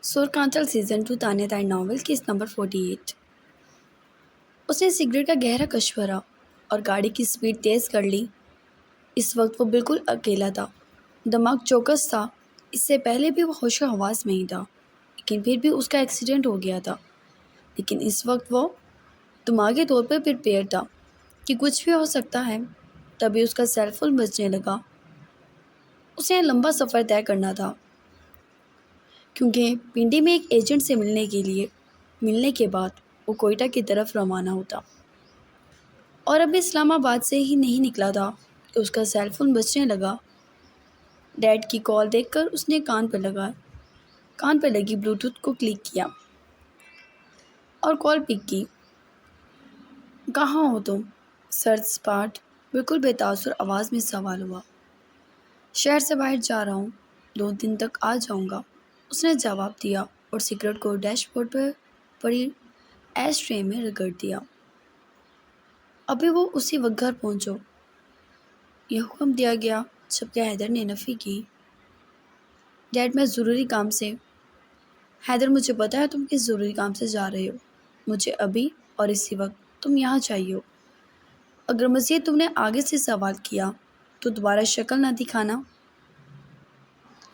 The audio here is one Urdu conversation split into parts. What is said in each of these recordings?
سورکانچل سیزن 2 تانیہ تائر ناول کیس نمبر 48۔ اس نے سگریٹ کا گہرا کش بھرا اور گاڑی کی سپیڈ تیز کر لی۔ اس وقت وہ بالکل اکیلا تھا۔ دماغ چوکس تھا، اس سے پہلے بھی وہ ہوش و حواس میں ہی تھا، لیکن پھر بھی اس کا ایکسیڈنٹ ہو گیا تھا۔ لیکن اس وقت وہ دماغی طور پر پریپیئر تھا کہ کچھ بھی ہو سکتا ہے۔ تبھی اس کا سیل فون بجنے لگا۔ اسے لمبا سفر طے کرنا تھا، کیونکہ پنڈی میں ایک ایجنٹ سے ملنے کے بعد وہ کوئٹہ کی طرف روانہ ہوتا، اور ابھی اسلام آباد سے ہی نہیں نکلا تھا کہ اس کا سیل فون بجنے لگا۔ ڈیڈ کی کال دیکھ کر اس نے کان پر لگی بلوٹوتھ کو کلک کیا اور کال پک کی۔ کہاں ہو تم؟ سرد سپاٹ بالکل بے تاثر آواز میں سوال ہوا۔ شہر سے باہر جا رہا ہوں، 2 دن تک آ جاؤں گا، اس نے جواب دیا اور سگریٹ کو ڈیش بورڈ پر پڑی ایش ٹرے میں رگڑ دیا۔ ابھی وہ اسی وقت گھر پہنچو، یہ حکم دیا گیا جبکہ حیدر نے نفی کی۔ ڈیڈ میں ضروری کام سے۔ حیدر مجھے پتا ہے تم کس ضروری کام سے جا رہے ہو، مجھے ابھی اور اسی وقت تم یہاں چاہیے ہو۔ اگر مزید تم نے آگے سے سوال کیا تو دوبارہ شکل نہ دکھانا،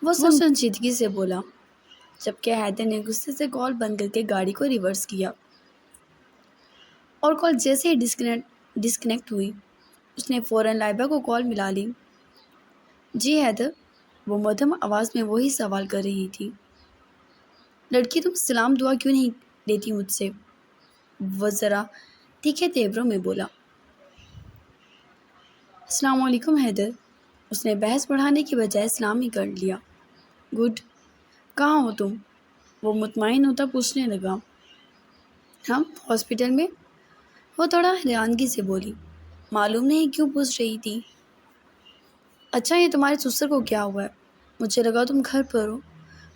وہ سنجیدگی سے بولا، جبکہ حیدر نے غصے سے کال بند کر کے گاڑی کو ریورس کیا۔ اور کال جیسے ہی ڈسکنیکٹ ہوئی، اس نے فوراً لائبہ کو کال ملا لی۔ جی حیدر، وہ مدھم آواز میں وہی سوال کر رہی تھی۔ لڑکی تم سلام دعا کیوں نہیں لیتی مجھ سے؟ وہ ذرا تیکھے تیوروں میں بولا۔ السلام علیکم حیدر، اس نے بحث بڑھانے کی بجائے سلام ہی کر لیا۔ گڈ، کہاں ہو تم؟ وہ مطمئن ہوتا پوچھنے لگا۔ ہم ہاسپٹل میں، وہ تھوڑا حیرانگی سے بولی۔ معلوم نہیں کیوں پوچھ رہی تھی۔ اچھا، یہ تمہارے سسر کو کیا ہوا ہے؟ مجھے لگا تم گھر پر ہو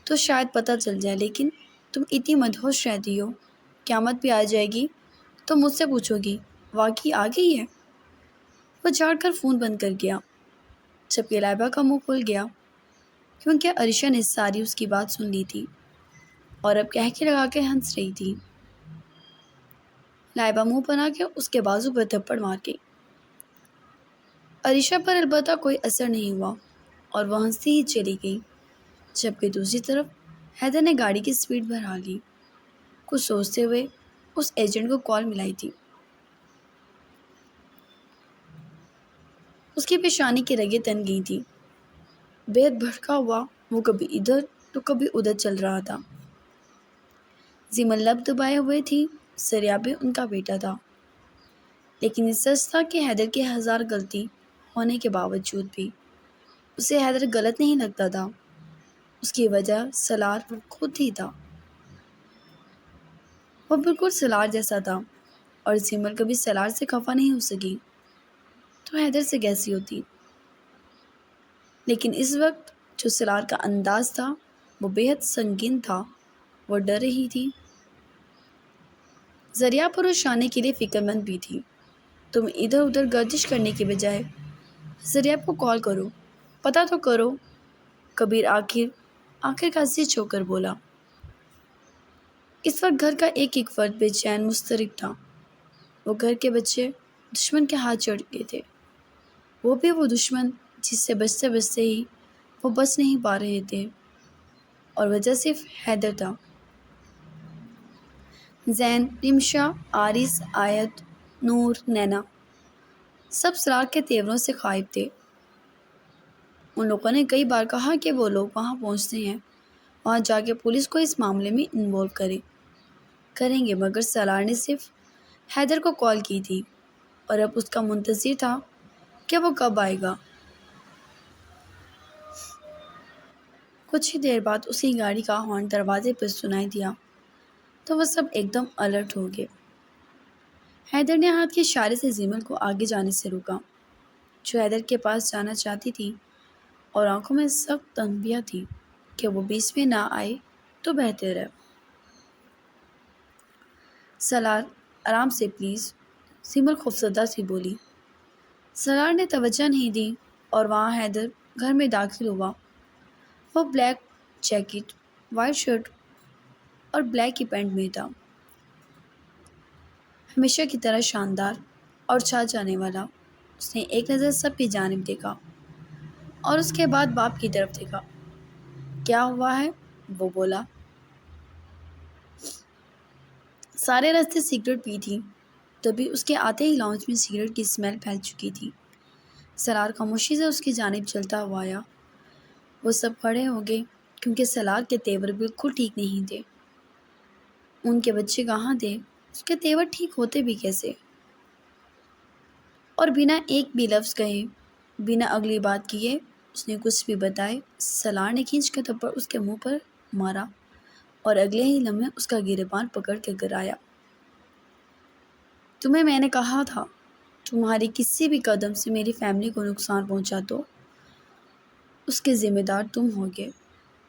تو شاید پتہ چل جائے، لیکن تم اتنی مدہوش رہتی ہو، قیامت بھی آ جائے گی تو مجھ سے پوچھو گی واقعی آ گئی ہے؟ وہ جھاڑ کر فون بند کر گیا، جبکہ لائبہ کا منہ کھل گیا، کیونکہ عریشہ نے ساری اس کی بات سن لی تھی اور اب کہکے لگا کے ہنس رہی تھی۔ لائبہ منہ بنا کے اس کے بازو پر تھپڑ مار گئی۔ عریشہ پر البتہ کوئی اثر نہیں ہوا اور وہ ہنستی ہی چلی گئی، جبکہ دوسری طرف حیدر نے گاڑی کی سپیڈ بڑھا لی۔ کچھ سوچتے ہوئے اس ایجنٹ کو کال ملائی تھی۔ اس کی پیشانی کی رگیں تن گئی تھیں۔ بے حد بھڑکا ہوا وہ کبھی ادھر تو کبھی ادھر چل رہا تھا۔ زیمل لب دبائے ہوئے تھی، سریابی ان کا بیٹا تھا، لیکن یہ سچ تھا کہ حیدر کی 1000 غلطی ہونے کے باوجود بھی اسے حیدر غلط نہیں لگتا تھا۔ اس کی وجہ سالار خود ہی تھا۔ وہ بالکل سالار جیسا تھا، اور زیمل کبھی سالار سے خفا نہیں ہو سکی تو حیدر سے کیسی ہوتی؟ لیکن اس وقت جو سالار کا انداز تھا وہ بے حد سنگین تھا۔ وہ ڈر رہی تھی، ذریعہ پروش آنے کے لیے فکر مند بھی تھی۔ تم ادھر ادھر گردش کرنے کی بجائے ذریعہ کو کال کرو، پتہ تو کرو۔ کبیر آخر کا ضد ہو کر بولا۔ اس وقت گھر کا ایک ایک فرد بے چین مضطرب تھا۔ وہ گھر کے بچے دشمن کے ہاتھ چڑھ گئے تھے، وہ بھی وہ دشمن جس سے بچتے بچتے ہی وہ بچ نہیں پا رہے تھے، اور وجہ صرف حیدر تھا۔ زین، رمشا، عارض، آیت، نور، نینا سب سالار کے تیوروں سے خائف تھے۔ ان لوگوں نے کئی بار کہا کہ وہ لوگ وہاں پہنچتے ہیں، وہاں جا کے پولیس کو اس معاملے میں انوالو کریں گے، مگر سالار نے صرف حیدر کو کال کی تھی اور اب اس کا منتظر تھا کہ وہ کب آئے گا۔ کچھ ہی دیر بعد اس کی گاڑی کا ہارن دروازے پر سنائی دیا تو وہ سب ایک دم الرٹ ہو گئے۔ حیدر نے ہاتھ کے اشارے سے زیمل کو آگے جانے سے روکا، جو حیدر کے پاس جانا چاہتی تھی، اور آنکھوں میں سخت تنبیہ تھی کہ وہ بیچ میں نہ آئے تو بہتر ہے۔ سالار، آرام سے پلیز، زیمل خوفزدہ سی بولی۔ سالار نے توجہ نہیں دی اور وہاں حیدر گھر میں داخل ہوا۔ وہ بلیک جیکٹ، وائٹ شرٹ اور بلیک کی پینٹ میں تھا، ہمیشہ کی طرح شاندار اور چھا جانے والا۔ اس نے ایک نظر سب کی جانب دیکھا اور اس کے بعد باپ کی طرف دیکھا۔ کیا ہوا ہے؟ وہ بولا۔ سارے راستے سگریٹ پی تھی، تبھی اس کے آتے ہی لاؤنج میں سگریٹ کی اسمیل پھیل چکی تھی۔ سلار خاموشی سے اس کی جانب چلتا ہوا آیا۔ وہ سب کھڑے ہو گئے کیونکہ سلار کے تیور بالکل ٹھیک نہیں تھے۔ ان کے بچے کہاں تھے؟ اس کے تیور ٹھیک ہوتے بھی کیسے؟ اور بنا ایک بھی لفظ کہے، بنا اگلی بات کیے اس نے کچھ بھی بتائے، سلار نے کھینچ کے تھپڑ اس کے منہ پر مارا اور اگلے ہی لمحے اس کا گریبان پکڑ کے گرایا۔ تمہیں میں نے کہا تھا، تمہاری کسی بھی قدم سے میری فیملی کو نقصان پہنچا تو اس کے ذمہ دار تم ہوگے،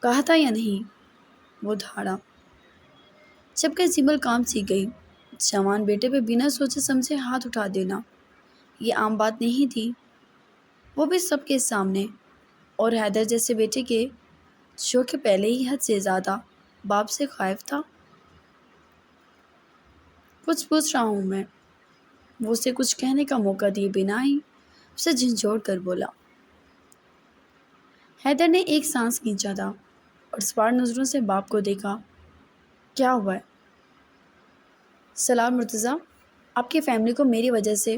کہا تھا یا نہیں؟ وہ دھاڑا۔ جبکہ سیبل کام سیکھ گئی، جوان بیٹے پہ بنا سوچے سمجھے ہاتھ اٹھا دینا یہ عام بات نہیں تھی، وہ بھی سب کے سامنے، اور حیدر جیسے بیٹے کے جو کہ پہلے ہی حد سے زیادہ باپ سے خائف تھا۔ کچھ پوچھ رہا ہوں میں، وہ اسے کچھ کہنے کا موقع دیے بنا ہی اسے جھنجھوڑ کر بولا۔ حیدر نے ایک سانس کھینچا تھا اور سوار نظروں سے باپ کو دیکھا۔ کیا ہوا ہے؟ سلام مرتضیٰ، آپ کی فیملی کو میری وجہ سے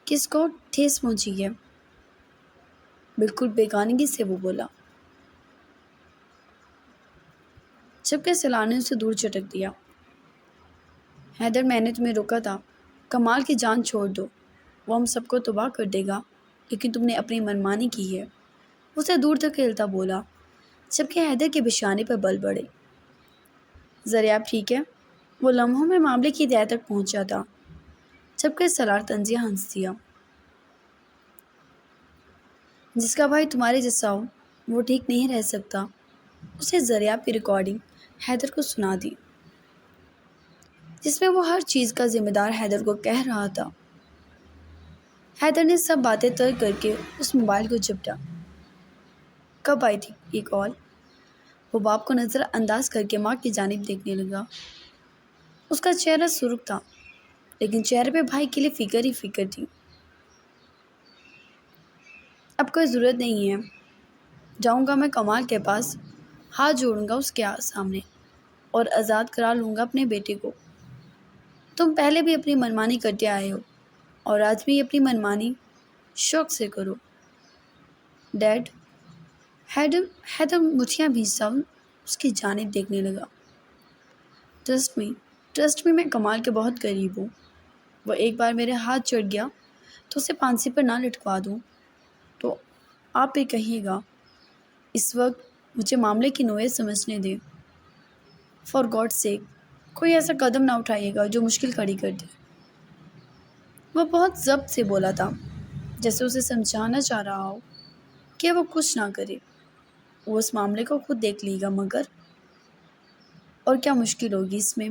کس کو ٹھیس پہنچی ہے؟ بالکل بیگانگی سے وہ بولا، جبکہ سلار نے اسے دور چٹک دیا۔ حیدر، میں نے تمہیں روکا تھا، کمال کی جان چھوڑ دو، وہ ہم سب کو تباہ کر دے گا، لیکن تم نے اپنی منمانی کی ہے، اسے دور تک کھیلتا بولا، جبکہ حیدر کے بشانے پر بل بڑھے۔ ذریعہ ٹھیک ہے؟ وہ لمحوں میں معاملے کی تہہ تک پہنچا تھا، جبکہ سلار طنزیہ ہنس دیا۔ جس کا بھائی تمہارے جیسا ہو وہ ٹھیک نہیں رہ سکتا۔ اسے ذریعہ کی ریکارڈنگ حیدر کو سنا دی، جس میں وہ ہر چیز کا ذمہ دار حیدر کو کہہ رہا تھا۔ حیدر نے سب باتیں طے کر کے اس موبائل کو جھپٹا۔ کب آئی تھی یہ کال؟ وہ باپ کو نظر انداز کر کے ماں کی جانب دیکھنے لگا۔ اس کا چہرہ سرخ تھا، لیکن چہرے پہ بھائی کے لیے فکر ہی فکر تھی۔ اب کوئی ضرورت نہیں ہے، جاؤں گا میں کمال کے پاس، ہاتھ جوڑوں گا اس کے سامنے اور آزاد کرا لوں گا اپنے بیٹے کو۔ تم پہلے بھی اپنی منمانی کرتے آئے ہو اور آج بھی اپنی منمانی شوق سے کرو۔ ڈیڈ، حیدر مٹھیاں بھیجتا اس کی جانب دیکھنے لگا۔ ٹرسٹ می، میں کمال کے بہت قریب ہوں، وہ ایک بار میرے ہاتھ چڑھ گیا تو اسے پھانسی پر نہ لٹکوا دوں تو آپ بھی کہیے گا۔ اس وقت مجھے معاملے کی نوعیت سمجھنے دیں۔ فار گاڈ سیک، کوئی ایسا قدم نہ اٹھائیے گا جو مشکل کھڑی کر دے۔ وہ بہت ضبط سے بولا تھا، جیسے اسے سمجھانا چاہ رہا ہو کہ وہ کچھ نہ کرے، وہ اس معاملے کو خود دیکھ لے گا۔ مگر اور کیا مشکل ہوگی اس میں؟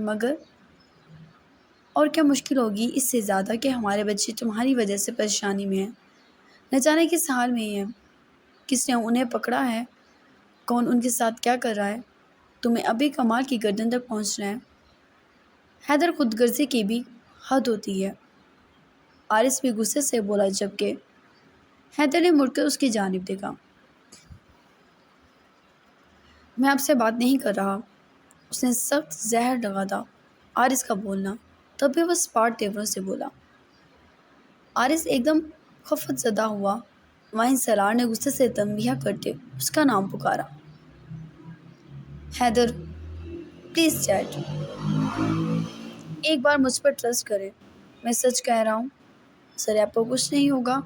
اور کیا مشکل ہوگی اس سے زیادہ کہ ہمارے بچے تمہاری وجہ سے پریشانی میں ہیں، نہ جانے کس حال میں ہیں، کس نے انہیں پکڑا ہے، کون ان کے ساتھ کیا کر رہا ہے، تمہیں ابھی کمال کی گردن تک پہنچنا ہے۔ حیدر خود غرضی کی بھی حد ہوتی ہے، آرس بھی غصے سے بولا، جبکہ حیدر نے مڑ کر اس کی جانب دیکھا۔ میں آپ سے بات نہیں کر رہا، اس نے سخت زہر لگا تھا آرس کا بولنا، تب بھی وہ سپاٹ تیوروں سے بولا۔ آرس ایک دم خفت زدہ ہوا، وہیں سلار نے غصے سے تنبیہ کرتے اس کا نام پکارا۔ حیدر، پلیز ڈیڈ، ایک بار مجھ پر ٹرسٹ کریں، میں سچ کہہ رہا ہوں، سر آپ کو کچھ نہیں ہوگا،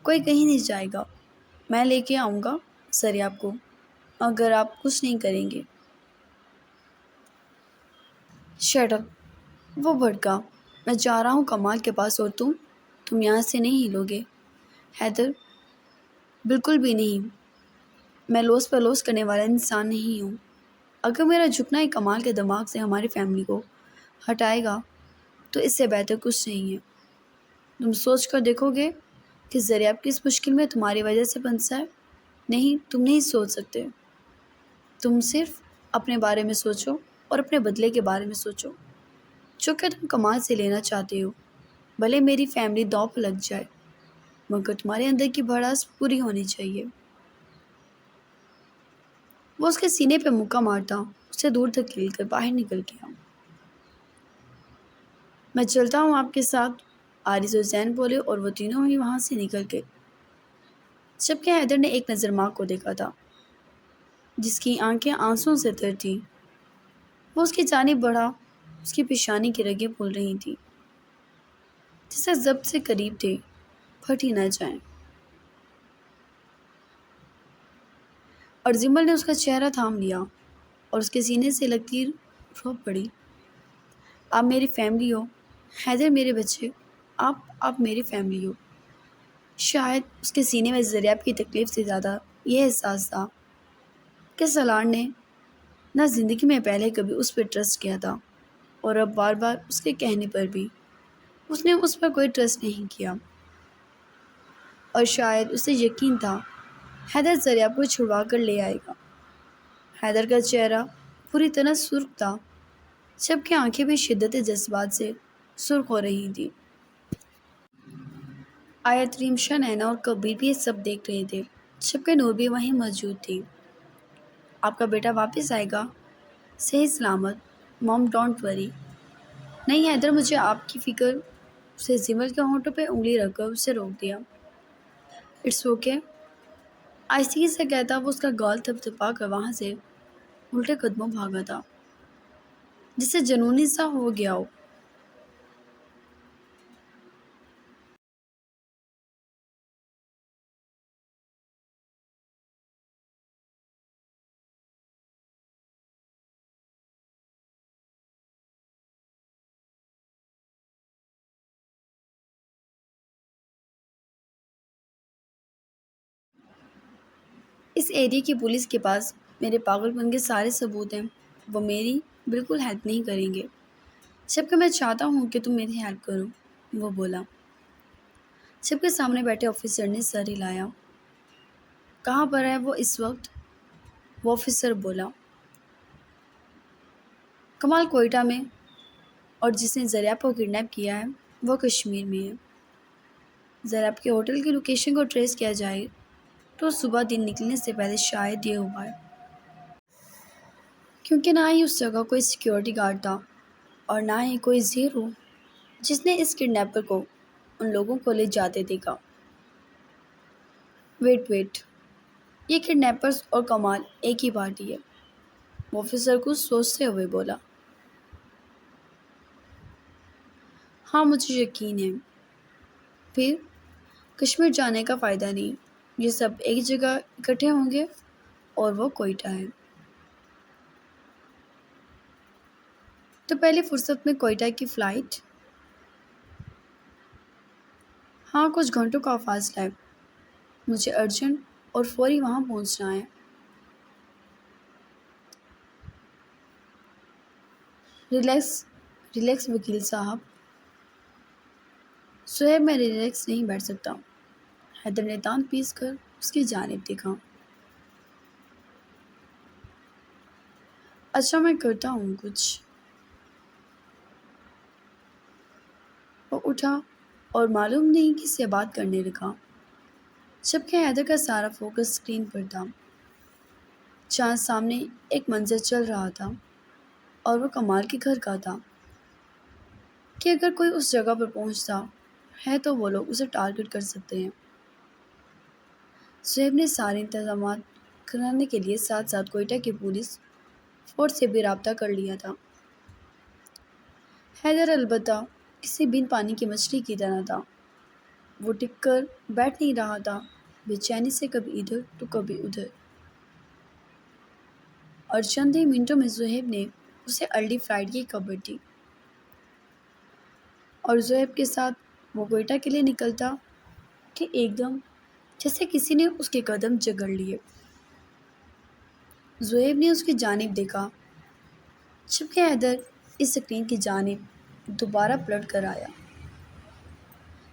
کوئی کہیں نہیں جائے گا، میں لے کے آؤں گا سر آپ کو، اگر آپ کچھ نہیں کریں گے۔ شٹ اپ، وہ بھڑکا، میں جا رہا ہوں کمال کے پاس اور تم یہاں سے نہیں ہلو گے۔ حیدر، بالکل بھی نہیں، میں لوس پر لوس کرنے والا انسان نہیں ہوں، اگر میرا جھکنا ہی کمال کے دماغ سے ہماری فیملی کو ہٹائے گا تو اس سے بہتر کچھ نہیں ہے۔ تم سوچ کر دیکھو گے کہ ذریعہ کس مشکل میں تمہاری وجہ سے پھنسا ہے؟ نہیں، تم نہیں سوچ سکتے، تم صرف اپنے بارے میں سوچو اور اپنے بدلے کے بارے میں سوچو جو کہ تم کمال سے لینا چاہتے ہو۔ بھلے میری فیملی داؤ پہ لگ جائے مگر تمہارے اندر کی بھڑاس پوری ہونی چاہیے۔ وہ اس کے سینے پہ مکہ مارتا اسے دور تک کھیل کر باہر نکل گیا۔ میں چلتا ہوں آپ کے ساتھ، عارض اور زین بولے اور وہ تینوں ہی وہاں سے نکل گئے۔ جبکہ حیدر نے ایک نظر ماں کو دیکھا تھا جس کی آنکھیں آنسوں سے تر تھیں۔ وہ اس کی جانب بڑھا، اس کی پیشانی کی رگیں پھول رہی تھیں جسے ضبط سے قریب تھے، پھٹ ہی نہ جائیں۔ اور زمل نے اس کا چہرہ تھام لیا اور اس کے سینے سے لکیر رو پڑی۔ آپ میری فیملی ہو حیدر، میرے بچے، آپ میری فیملی ہو۔ شاید اس کے سینے میں زریاب کی تکلیف سے زیادہ یہ احساس تھا کہ سالار نے نہ زندگی میں پہلے کبھی اس پہ ٹرسٹ کیا تھا اور اب بار بار اس کے کہنے پر بھی اس نے اس پر کوئی ٹرسٹ نہیں کیا۔ اور شاید اسے یقین تھا حیدر زریاب کو چھڑوا کر لے آئے گا۔ حیدر کا چہرہ پوری طرح سرخ تھا جبکہ آنکھیں بھی شدت جذبات سے سرخ ہو رہی تھیں۔ آیت ریمشا، نینا اور کبیر بھی یہ سب دیکھ رہے تھے جبکہ نور بھی وہیں موجود تھی۔ آپ کا بیٹا واپس آئے گا صحیح سلامت، موم ڈونٹ وری۔ نہیں حیدر، مجھے آپ کی فکر۔ اسے زمل کے ہونٹوں پہ انگلی رکھ کر اسے روک دیا۔ اٹس اوکے، آہستگی سے کہتا وہ اس کا گال تھپ تھپا کر وہاں سے الٹے قدموں بھاگا تھا جسے جنونی سا ہو گیا ہو۔ اس ایریے کی پولیس کے پاس میرے پاگل پن کے سارے ثبوت ہیں، وہ میری بالکل ہیلپ نہیں کریں گے جبکہ میں چاہتا ہوں کہ تم میری ہیلپ کرو، وہ بولا جبکہ سامنے بیٹھے آفیسر نے سر ہلایا۔ کہاں پر ہے وہ اس وقت؟ وہ آفیسر بولا۔ کمال کوئٹہ میں، اور جس نے زریاب کو کڈنیپ کیا ہے وہ کشمیر میں ہے۔ زریاب کے ہوٹل کی لوکیشن کو ٹریس کیا جائے تو صبح دن نکلنے سے پہلے شاید یہ ہوا ہے، کیونکہ نہ ہی اس جگہ کوئی سیکیورٹی گارڈ تھا اور نہ ہی کوئی زیرو جس نے اس کڈنیپر کو ان لوگوں کو لے جاتے دیکھا۔ ویٹ، یہ کڈنیپرز اور کمال ایک ہی پارٹی ہے، وہ آفیسر کو سوچتے ہوئے بولا۔ ہاں مجھے یقین ہے۔ پھر کشمیر جانے کا فائدہ نہیں، یہ سب ایک جگہ اکٹھے ہوں گے اور وہ کوئٹہ ہے۔ تو پہلی فرصت میں کوئٹہ کی فلائٹ؟ ہاں کچھ گھنٹوں کا فاصلہ ہے، مجھے ارجنٹ اور فوری وہاں پہنچنا ہے۔ ریلیکس وکیل صاحب۔ سہیب میں ریلیکس نہیں بیٹھ سکتا۔ حیدر نے دانت پیس کر اس کی جانب دیکھا۔ اچھا میں کرتا ہوں کچھ۔ وہ اٹھا اور معلوم نہیں کس سے بات کرنے لگا جبکہ حیدر کا سارا فوکس اسکرین پر تھا۔ چاند سامنے ایک منظر چل رہا تھا اور وہ کمال کے گھر کا تھا کہ اگر کوئی اس جگہ پر پہنچتا ہے تو وہ لوگ اسے ٹارگٹ کر سکتے ہیں۔ سہیب نے سارے انتظامات کرانے کے لیے ساتھ ساتھ کوئٹہ کی پولیس فورس سے بھی رابطہ کر لیا تھا۔ حیدر البتہ کسی بن پانی کی مچھلی کی طرح تھا، وہ ٹک کر بیٹھ نہیں رہا تھا، بے چینی سے کبھی ادھر تو کبھی ادھر۔ اور چند ہی منٹوں میں زہیب نے اسے ارلی فلائٹ کی خبر دی اور زہیب کے ساتھ وہ کوئٹہ کے لیے نکلتا کہ ایک دم جیسے کسی نے اس کے قدم جگڑ لیے۔ زہیب نے اس کی جانب دیکھا جبکہ حیدر اس سکرین کی جانب دوبارہ پلٹ کر آیا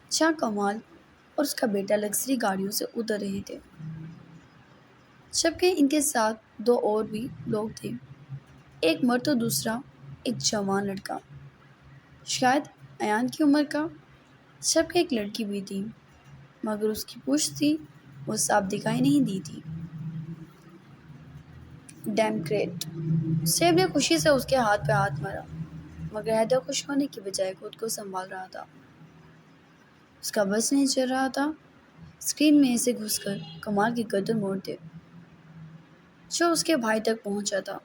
جہاں کمال اور اس کا بیٹا لگژری گاڑیوں سے اتر رہے تھے، جبکہ ان کے ساتھ دو اور بھی لوگ تھے۔ ایک مرد تو دوسرا ایک جوان لڑکا، شاید ایان کی عمر کا۔ سب کی ایک لڑکی بھی تھی، مگر اس کی پوچھ تھی وہ صاف دکھائی نہیں دی تھی۔ ڈیموکریٹ، سیب نے خوشی سے اس کے ہاتھ پہ ہاتھ مارا، مگر حیدر خوش ہونے کی بجائے خود کو سنبھال رہا تھا۔ اس کا بس نہیں چل رہا تھا اسکرین میں سے گھس کر کمال کی گردن موڑ دے، جو اس کے بھائی تک پہنچا تھا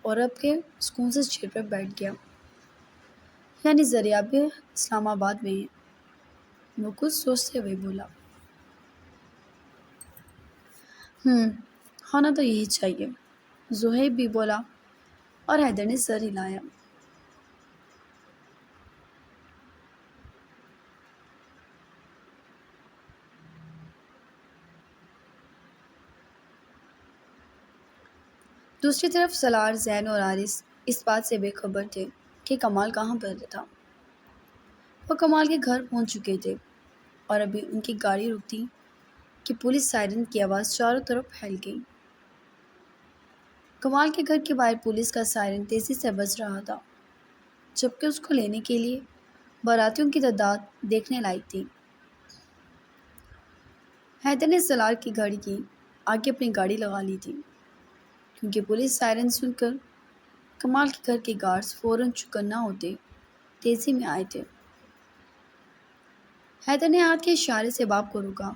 اور اب کے سکون سے چیئر پر بیٹھ گیا۔ یعنی ذریعہ بھی اسلام آباد میں ہے، وہ کچھ سوچتے ہوئے بولا۔ ہونا تو یہی چاہیے، زہیب بھی بولا اور حیدر نے سر ہلایا۔ دوسری طرف سالار، زین اور حارث اس بات سے بے خبر تھے کہ کمال کہاں پر تھا۔ وہ کمال کے گھر پہنچ چکے تھے اور ابھی ان کی گاڑی رکتی کہ پولیس سائرن کی آواز چاروں طرف پھیل گئی۔ کمال کے گھر کے باہر پولیس کا سائرن تیزی سے بج رہا تھا، جبکہ اس کو لینے کے لیے باراتیوں کی تعداد دیکھنے لائق تھی۔ حیدر نے سالار کی گھر کی آگے اپنی گاڑی لگا لی تھی، کیونکہ پولیس سائرن سن کر کمال کے گھر کے گارڈز فوراً چوکنا ہوتے تیزی میں آئے تھے۔ حیدر نے ہاتھ کے اشارے سے باپ کو روکا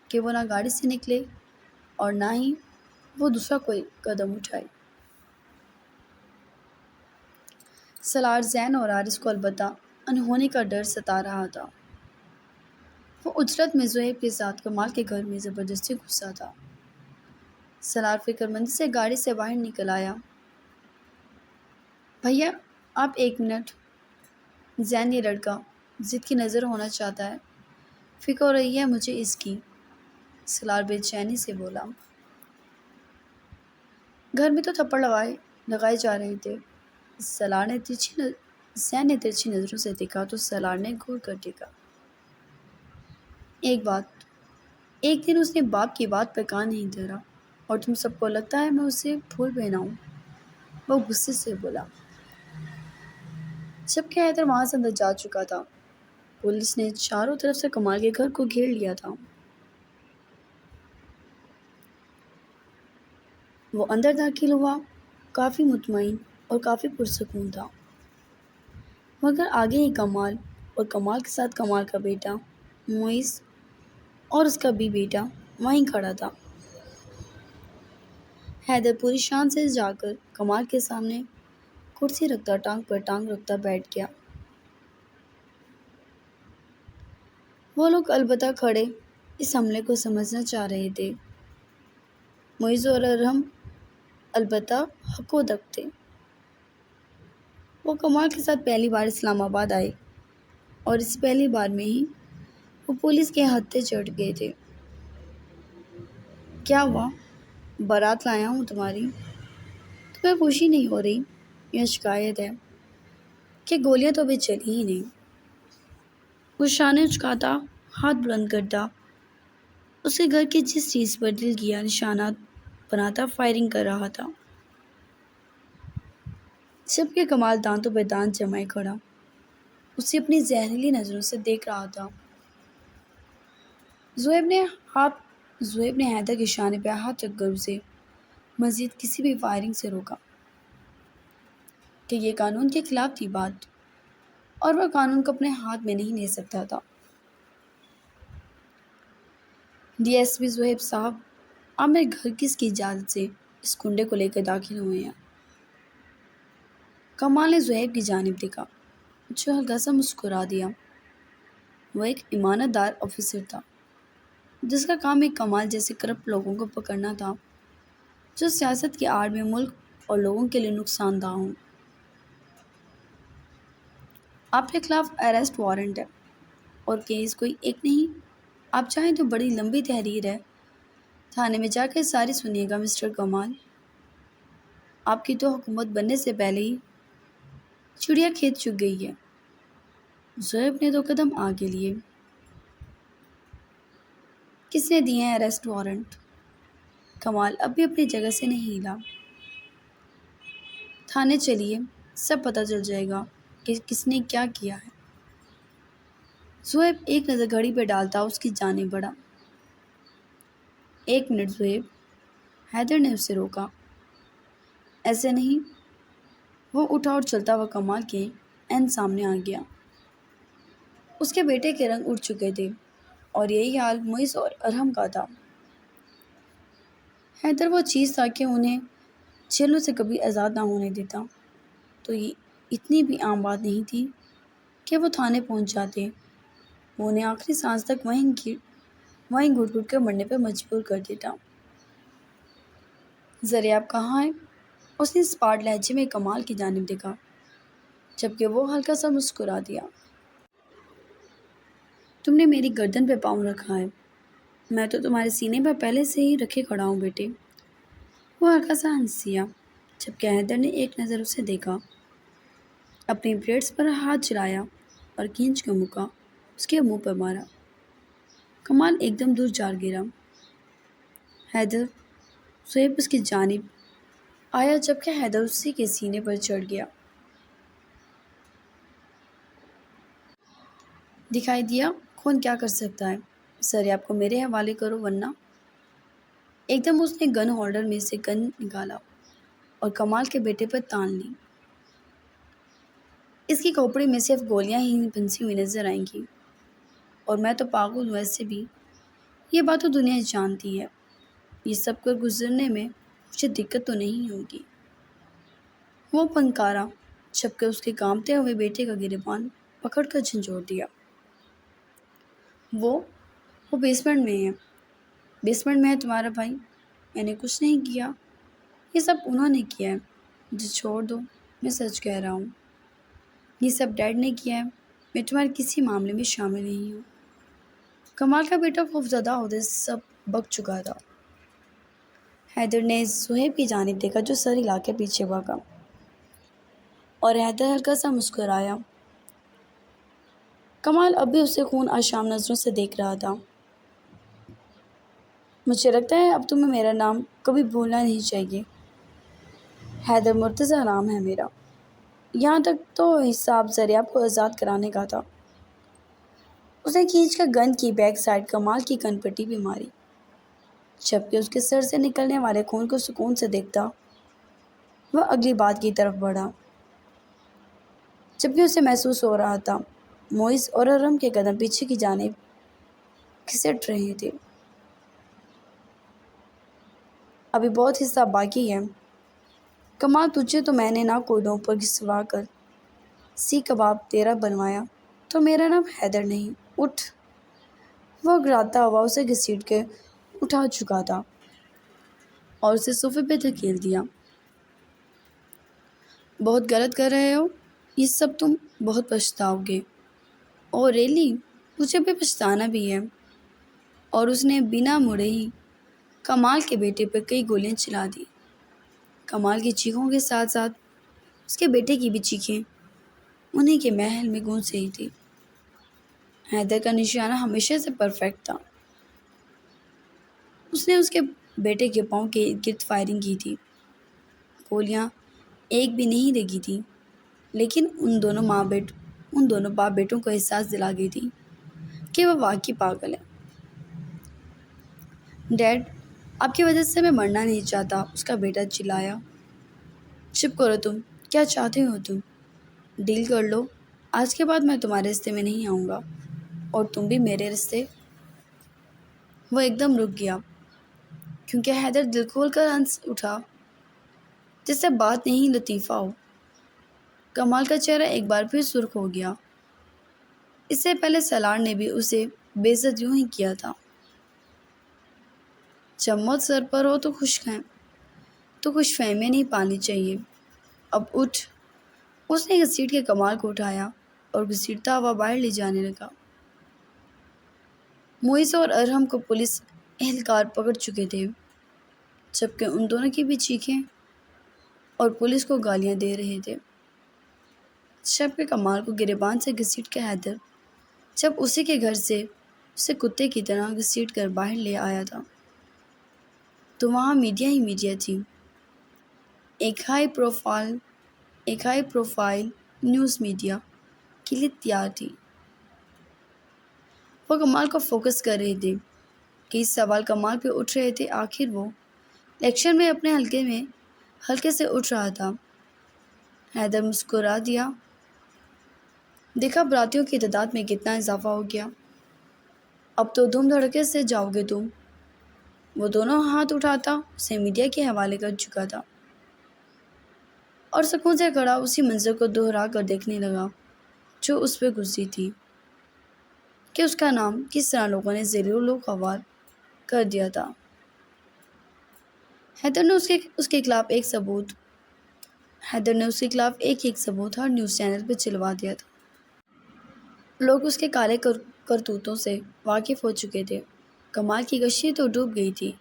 کہ وہ نہ گاڑی سے نکلے اور نہ ہی وہ دوسرا کوئی قدم اٹھائے۔ سالار، زین اور حارث کو البتہ انہونی کا ڈر ستا رہا تھا۔ وہ اجرت میں زہیب کے ساتھ کمال کے گھر میں زبردستی گھسا تھا۔ سالار فکر مندی سے گاڑی سے باہر نکل آیا۔ بھیا آپ ایک منٹ، زین یہ لڑکا ضد کی نظر ہونا چاہتا ہے، فکر ہو رہی ہے مجھے اس کی، سالار بے چینی سے بولا۔ گھر میں تو تھپڑ لگائے جا رہے تھے۔ زین نے ترچھی نظروں سے دیکھا تو سالار نے گھور کر دیکھا۔ ایک دن اس نے باپ کی بات پر کان نہیں دھرا اور تم سب کو لگتا ہے میں اسے پھول پہناؤں، وہ غصے سے بولا۔ جبکہ حیدر وہاں سے اندر جا چکا تھا، پولیس نے چاروں طرف سے کمال کے گھر کو گھیر لیا تھا۔ وہ اندر داخل ہوا، کافی مطمئن اور کافی پرسکون تھا، مگر آگے ہی کمال اور کمال کے ساتھ کمال کا بیٹا معیز اور اس کا بھی بیٹا وہیں کھڑا تھا۔ حیدر پوری شان سے جا کر کمال کے سامنے کرسی رکھتا ٹانگ پر ٹانگ رکھتا بیٹھ گیا۔ وہ لوگ البتہ کھڑے اس حملے کو سمجھنا چاہ رہے تھے۔ معیز اور ارحم البتہ حق و دق تھے۔ وہ کمال کے ساتھ پہلی بار اسلام آباد آئے اور اس پہلی بار میں ہی وہ پولیس کے ہتھے چڑھ گئے تھے۔ کیا ہوا؟ بارات لایا ہوں تمہاری، تمہیں خوشی نہیں ہو رہی؟ یہ شکایت ہے کہ گولیاں تو ابھی چلی ہی نہیں۔ وہ شانے اچکاتا، ہاتھ بلند کرتا، اس کے گھر کی جس چیز پر دل کیا نشانات بناتا فائرنگ کر رہا تھا، جبکہ کمال دانتوں پہ دانت جمائے کھڑا اسے اپنی زہریلی نظروں سے دیکھ رہا تھا۔ زہیب نے حیدر کے شانے پہ ہاتھ رکھ کر اسے مزید کسی بھی فائرنگ سے روکا کہ یہ قانون کے خلاف تھی بات، اور وہ قانون کو اپنے ہاتھ میں نہیں لے سکتا تھا۔ ڈی ایس پی زہیب صاحب، آپ میرے گھر کس کی اجازت سے اس گنڈے کو لے کر داخل ہوئے ہیں؟ کمال نے زہیب کی جانب دیکھا، جو ہلکا سا مسکرا دیا۔ وہ ایک امانت دار آفیسر تھا، جس کا کام ایک کمال جیسے کرپٹ لوگوں کو پکڑنا تھا، جو سیاست کی آڑ میں ملک اور لوگوں کے لیے نقصان دہ ہوں۔ آپ کے خلاف اریسٹ وارنٹ ہے اور کیس کوئی ایک نہیں، آپ چاہیں تو بڑی لمبی تحریر ہے، تھانے میں جا کر ساری سنیے گا مسٹر کمال۔ آپ کی تو حکومت بننے سے پہلے ہی چڑیا کھیت چگ گئی ہے۔ زہیب نے 2 قدم آگے لیے۔ کس نے دیے ہیں اریسٹ وارنٹ؟ کمال اب بھی اپنی جگہ سے نہیں ہلا۔ تھانے چلیے، سب پتہ چل جائے گا کہ کس نے کیا کیا ہے۔ زہیب ایک نظر گھڑی پہ ڈالتا اس کی جانب بڑھا۔ 1 منٹ زہیب، حیدر نے اسے روکا۔ ایسے نہیں۔ وہ اٹھا اور چلتا ہوا کمال کے عین سامنے آ گیا۔ اس کے بیٹے کے رنگ اڑ چکے تھے اور یہی حال معیز اور ارحم کا تھا۔ حیدر وہ چیز تھا کہ انہیں جیلوں سے کبھی آزاد نہ ہونے دیتا، تو یہ اتنی بھی عام بات نہیں تھی کہ وہ تھانے پہنچ جاتے۔ وہ انہیں آخری سانس تک وہیں گھٹ گھٹ کر مرنے پر مجبور کر دیتا۔ ذرا آپ کہاں ہیں؟ اس نے اسپاٹ لہجے میں کمال کی جانب دیکھا، جبکہ وہ ہلکا سا مسکرا دیا۔ تم نے میری گردن پہ پاؤں رکھا ہے، میں تو تمہارے سینے پر پہلے سے ہی رکھے کھڑا ہوں بیٹے۔ وہ ہلکا سا ہنسیا، جبکہ حیدر نے ایک نظر اسے دیکھا، اپنی بریڈز پر ہاتھ چلایا اور کھینچ کر مکا اس کے منہ پر مارا۔ کمال ایک دم دور جا گرا۔ حیدر، زہیب اس کی جانب آیا، جبکہ حیدر اسی کے سینے پر چڑھ گیا۔ دکھائی دیا خون کیا کر سکتا ہے؟ سر آپ کو میرے حوالے کرو ورنہ۔ ایک دم اس نے گن ہولڈر میں سے گن نکالا اور کمال کے بیٹے پر تان لی۔ اس کی کھوپڑی میں صرف گولیاں ہی پھنسی ہوئی نظر آئیں گی، اور میں تو پاگل ہوں ایسے بھی، یہ بات تو دنیا جانتی ہے۔ یہ سب کر گزرنے میں مجھے دقت تو نہیں ہوگی۔ وہ پنکارا، جبکہ اس کے کانپتے ہوئے بیٹے کا گریبان پکڑ کر جھنجھوڑ دیا۔ وہ بیسمنٹ میں ہے۔ بیسمنٹ میں ہے تمہارا بھائی؟ میں نے کچھ نہیں کیا، یہ سب انہوں نے کیا ہے۔ مجھے چھوڑ دو، میں سچ کہہ رہا ہوں، یہ سب ڈیڈ نے کیا ہے، میں تمہارے کسی معاملے میں شامل نہیں ہوں۔ کمال کا بیٹا خوفزدہ ہوتے سب بک چکا تھا۔ حیدر نے زہیب کی جانب دیکھا جو سر ہلا کے پیچھے بھاگا، اور حیدر ہلکا سا مسکرایا۔ کمال اب بھی اسے خون آشام نظروں سے دیکھ رہا تھا۔ مجھے لگتا ہے اب تمہیں میرا نام کبھی بھولنا نہیں چاہیے۔ حیدر مرتضیٰ نام ہے میرا۔ یہاں تک تو حساب ذریعہ کو آزاد کرانے کا تھا۔ اس نے کھینچ کر گن کی بیک سائڈ کمال کی کن پٹی بھی ماری، جبکہ اس کے سر سے نکلنے والے خون کو سکون سے دیکھتا وہ اگلی بات کی طرف بڑھا، جبکہ اسے محسوس ہو رہا تھا معیز اور ارحم کے قدم پیچھے کی جانب کھسٹ رہے تھے۔ ابھی بہت حصہ باقی ہے کمال، تجھے تو میں نے نہ کوئلوں پر گھسوا کر سی کباب تیرا بنوایا، تو میرا نام حیدر نہیں۔ اٹھ۔ وہ گراتا ہوا اسے گھسیٹ کے اٹھا چکا تھا اور اسے صوفے پہ دھکیل دیا۔ بہت غلط کر رہے ہو، یہ سب تم بہت پچھتاؤ گے۔ اور ریلی مجھے بھی پچھتانا بھی ہے۔ اور اس نے بنا مڑے ہی کمال کے بیٹے پر کئی گولیاں چلا دی۔ کمال کی چیخوں کے ساتھ ساتھ اس کے بیٹے کی بھی چیخیں انہیں کے محل میں گونج رہی تھی۔ حیدر کا نشانہ ہمیشہ سے پرفیکٹ تھا۔ اس نے اس کے بیٹے کے پاؤں کے ارد گرد فائرنگ کی تھی۔ گولیاں ایک بھی نہیں لگی تھی، لیکن ان دونوں باپ بیٹوں کو احساس دلا گئی تھی کہ وہ واقعی پاگل ہے۔ ڈیڈ، آپ کی وجہ سے میں مرنا نہیں چاہتا، اس کا بیٹا چلایا۔ چپ کرو تم، کیا چاہتے ہو تم؟ ڈیل کر لو، آج کے بعد میں تمہارے رستے میں نہیں آؤں گا، اور تم بھی میرے رستے۔ وہ ایک دم رک گیا، کیونکہ حیدر دل کھول کر ہنس اٹھا جیسے بات نہیں لطیفہ ہو۔ کمال کا چہرہ ایک بار پھر سرخ ہو گیا۔ اس سے پہلے سالار نے بھی اسے بے عزت یوں ہی کیا تھا۔ جب موت سر پر ہو تو خوش فہمی نہیں پانی چاہیے۔ اب اٹھ۔ اس نے گھسیٹ کے کمال کو اٹھایا اور گھسیٹتا ہوا باہر لے جانے لگا۔ معیز اور ارحم کو پولیس اہلکار پکڑ چکے تھے، جبکہ ان دونوں کی بھی چیخیں اور پولیس کو گالیاں دے رہے تھے، جبکہ کمال کو گریبان سے گھسیٹ کے حیدر جب اسی کے گھر سے اسے کتے کی طرح گھسیٹ کر باہر لے آیا تھا تو وہاں میڈیا ہی میڈیا تھی۔ ایک ہائی پروفائل ایک ہائی پروفائل نیوز میڈیا کے لیے تیار تھی۔ وہ کمال کو فوکس کر رہے تھے، کئی سوال کمال پہ اٹھ رہے تھے۔ آخر وہ الیکشن میں اپنے حلقے سے اٹھ رہا تھا۔ حیدر مسکرا دیا۔ دیکھا براتیوں کی تعداد میں کتنا اضافہ ہو گیا، اب تو دھوم دھڑکے سے جاؤ گے تم۔ وہ دونوں ہاتھ اٹھاتا اسے میڈیا کے حوالے کر چکا تھا اور سکون سے کھڑا اسی منظر کو دہرا کر دیکھنے لگا جو اس پہ گزری تھی کہ اس کا نام کس طرح لوگوں نے ذلیل و خوار کر دیا تھا۔ حیدر نے اس کے خلاف ایک ثبوت ہر نیوز چینل پہ چلوا دیا تھا۔ لوگ اس کے کالے کرتوتوں سے واقف ہو چکے تھے۔ کمال کی کشتی تو ڈوب گئی تھی۔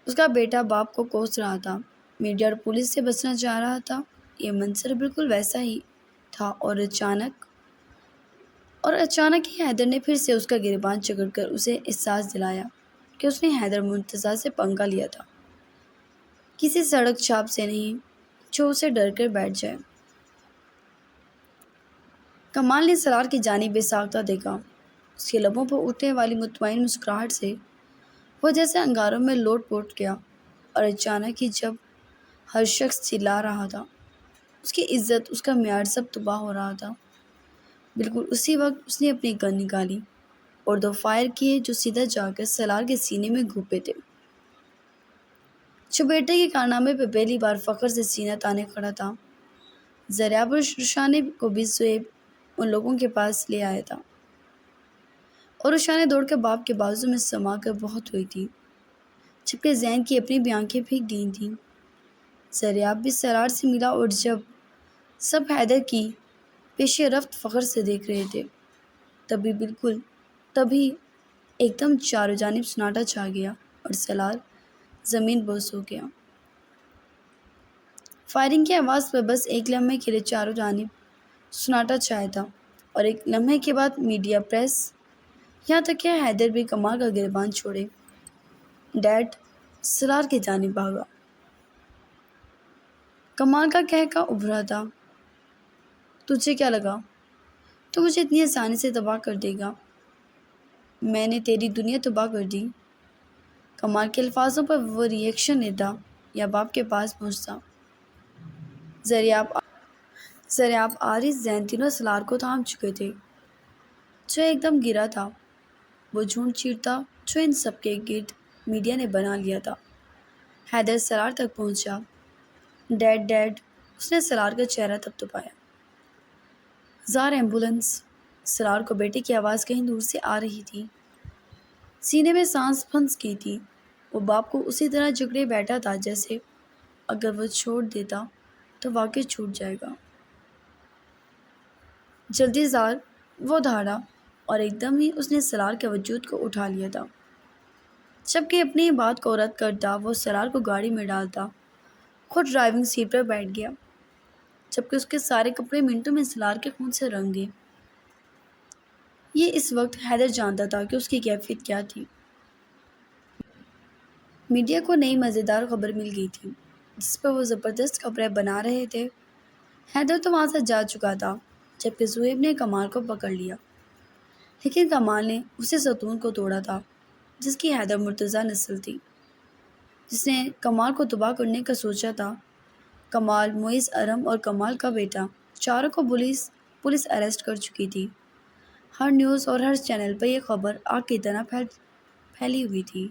اس کا بیٹا باپ کو کوس رہا تھا، میڈیا اور پولیس سے بچنا چاہ رہا تھا۔ یہ منظر بالکل ویسا ہی تھا اور اچانک ہی حیدر نے پھر سے اس کا گریبان جکڑ کر اسے احساس دلایا کہ اس نے حیدر مرتضیٰ سے پنگا لیا تھا، کسی سڑک چھاپ سے نہیں جو اسے ڈر کر بیٹھ جائے۔ کمال نے سرار کی جانب بے ساختہ دیکھا۔ اس کے لبوں پر اٹھنے والی مطمئن مسکراہٹ سے وہ جیسے انگاروں میں لوٹ پوٹ گیا، اور اچانک ہی جب ہر شخص چلا رہا تھا، اس کی عزت، اس کا معیار سب تباہ ہو رہا تھا، بالکل اسی وقت اس نے اپنی گن نکالی اور 2 فائر کیے جو سیدھا جا کر سالار کے سینے میں گھپے تھے، جو بیٹے کے کارنامے پہ پہلی بار فخر سے سینہ تانے کھڑا تھا۔ زریاب اور رشانے کو بھی زویب ان لوگوں کے پاس لے آیا تھا، اور رشانے دوڑ کے باپ کے بازو میں سما کر بہت ہوئی تھی، جبکہ زین کی اپنی بھی آنکھیں بھیگ گئی تھیں۔ زریاب بھی سرار سے ملا اور جب سب حیدر کی پیش رفت فخر سے دیکھ رہے تھے، تبھی ایک دم چاروں جانب سناٹا چھا گیا اور سالار زمین بوس ہو گیا۔ فائرنگ کی آواز پر بس ایک لمحے کے لیے چاروں جانب سناٹا چھایا تھا، اور ایک لمحے کے بعد میڈیا، پریس، یہاں تک کہ حیدر بھی کمال کا گریبان چھوڑے ڈیڈ سالار کی جانب بھاگا۔ کمال کا کہکا ابھرا تھا، تجھے کیا لگا تو مجھے اتنی آسانی سے تباہ کر دے گا؟ میں نے تیری دنیا تباہ کر دی۔ کمال کے الفاظوں پر وہ ریئیکشن لیتا یا باپ کے پاس پہنچتا۔ زریاب، عارض، زین تینوں سالار کو تھام چکے تھے جو ایک دم گرا تھا۔ وہ جھنڈ چیرتا جو ان سب کے گرد میڈیا نے بنا لیا تھا۔ حیدر سالار تک پہنچا۔ ڈیڈ ڈیڈ، اس نے سالار کا چہرہ تپتپایا۔ زار ایمبولینس۔ سالار کو بیٹے کی آواز کہیں دور سے آ رہی تھی، سینے میں سانس پھنس گئی تھی۔ وہ باپ کو اسی طرح جکڑے بیٹھا تھا جیسے اگر وہ چھوڑ دیتا تو واقعی چھوٹ جائے گا۔ جلدی زار، وہ دھاڑا، اور ایک دم ہی اس نے سالار کے وجود کو اٹھا لیا تھا۔ جبکہ اپنی بات کو رد کرتا وہ سالار کو گاڑی میں ڈالتا، خود ڈرائیونگ سیٹ پر بیٹھ گیا، جبکہ اس کے سارے کپڑے منٹوں میں سالار کے خون سے رنگ گئے۔ یہ اس وقت حیدر جانتا تھا کہ اس کی کیفیت کیا تھی۔ میڈیا کو نئی مزیدار خبر مل گئی تھی جس پر وہ زبردست خبریں بنا رہے تھے۔ حیدر تو وہاں سے جا چکا تھا جبکہ زویب نے کمال کو پکڑ لیا، لیکن کمال نے اسی ستون کو توڑا تھا جس کی حیدر مرتضیٰ نسل تھی، جس نے کمال کو تباہ کرنے کا سوچا تھا۔ کمال، معیز، ارم اور کمال کا بیٹا، چاروں کو پولیس اریسٹ کر چکی تھی۔ ہر نیوز اور ہر چینل پر یہ خبر آگ کی طرح پھیلی ہوئی تھی۔